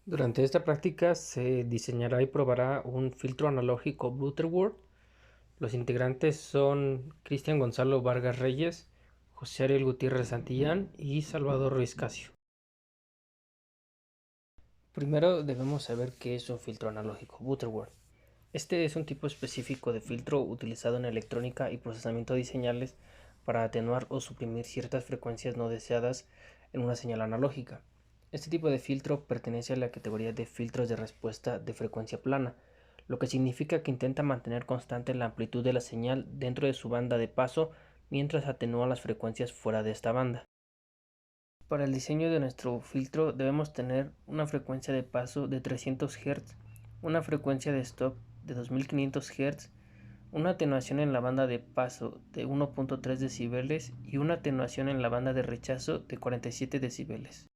Durante esta práctica se diseñará y probará un filtro analógico Butterworth. Los integrantes son Cristian Gonzalo Vargas Reyes, José Ariel Gutiérrez Santillán y Salvador Ruiz Casio. Primero debemos saber qué es un filtro analógico Butterworth. Este es un tipo específico de filtro utilizado en electrónica y procesamiento de señales para atenuar o suprimir ciertas frecuencias no deseadas en una señal analógica. Este tipo de filtro pertenece a la categoría de filtros de respuesta de frecuencia plana, lo que significa que intenta mantener constante la amplitud de la señal dentro de su banda de paso mientras atenúa las frecuencias fuera de esta banda. Para el diseño de nuestro filtro debemos tener una frecuencia de paso de 300 Hz, una frecuencia de stop de 2500 Hz, una atenuación en la banda de paso de 1.3 dB y una atenuación en la banda de rechazo de 47 dB.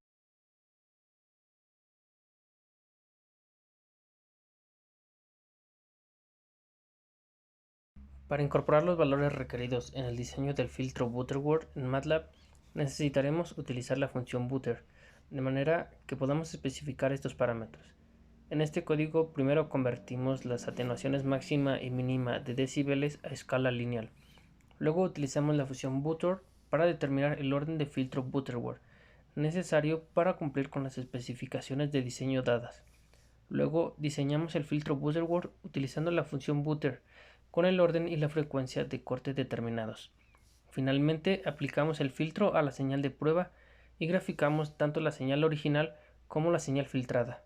Para incorporar los valores requeridos en el diseño del filtro Butterworth en MATLAB, necesitaremos utilizar la función butter, de manera que podamos especificar estos parámetros. En este código primero convertimos las atenuaciones máxima y mínima de decibeles a escala lineal. Luego utilizamos la función butter para determinar el orden de filtro Butterworth necesario para cumplir con las especificaciones de diseño dadas. Luego diseñamos el filtro Butterworth utilizando la función butter con el orden y la frecuencia de corte determinados. Finalmente aplicamos el filtro a la señal de prueba y graficamos tanto la señal original como la señal filtrada.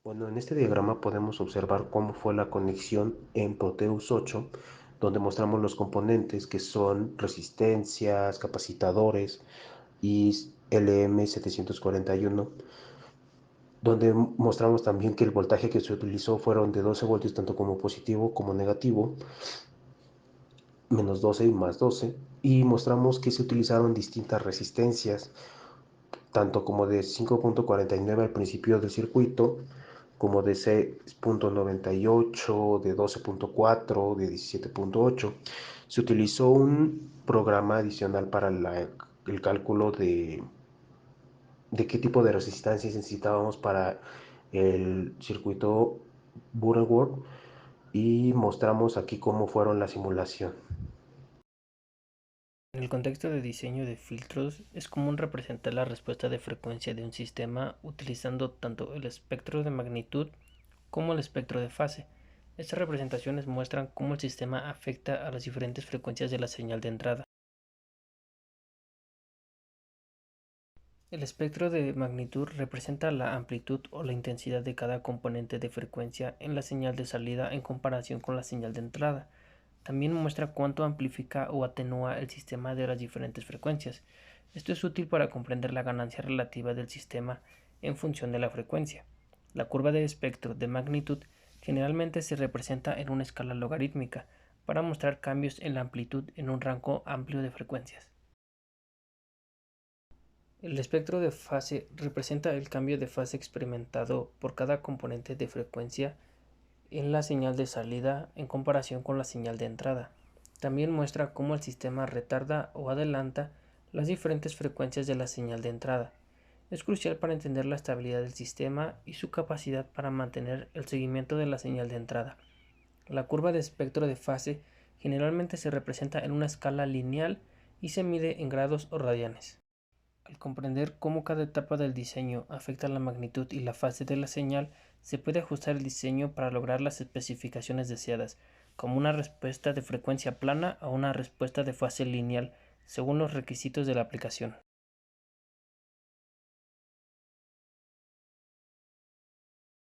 Bueno, en este diagrama podemos observar cómo fue la conexión en Proteus 8, donde mostramos los componentes que son resistencias, capacitadores y LM741, donde mostramos también que el voltaje que se utilizó fueron de 12 voltios tanto como positivo como negativo, menos 12 y más 12, y mostramos que se utilizaron distintas resistencias, tanto como de 5.49 al principio del circuito, como de 6.98, de 12.4, de 17.8. Se utilizó un programa adicional para el cálculo de qué tipo de resistencias necesitábamos para el circuito Butterworth y mostramos aquí cómo fueron la simulación. En el contexto de diseño de filtros, es común representar la respuesta de frecuencia de un sistema utilizando tanto el espectro de magnitud como el espectro de fase. Estas representaciones muestran cómo el sistema afecta a las diferentes frecuencias de la señal de entrada. El espectro de magnitud representa la amplitud o la intensidad de cada componente de frecuencia en la señal de salida en comparación con la señal de entrada. También muestra cuánto amplifica o atenúa el sistema de las diferentes frecuencias. Esto es útil para comprender la ganancia relativa del sistema en función de la frecuencia. La curva de espectro de magnitud generalmente se representa en una escala logarítmica para mostrar cambios en la amplitud en un rango amplio de frecuencias. El espectro de fase representa el cambio de fase experimentado por cada componente de frecuencia en la señal de salida en comparación con la señal de entrada. También muestra cómo el sistema retarda o adelanta las diferentes frecuencias de la señal de entrada. Es crucial para entender la estabilidad del sistema y su capacidad para mantener el seguimiento de la señal de entrada. La curva de espectro de fase generalmente se representa en una escala lineal y se mide en grados o radianes. Al comprender cómo cada etapa del diseño afecta la magnitud y la fase de la señal, se puede ajustar el diseño para lograr las especificaciones deseadas, como una respuesta de frecuencia plana o una respuesta de fase lineal, según los requisitos de la aplicación.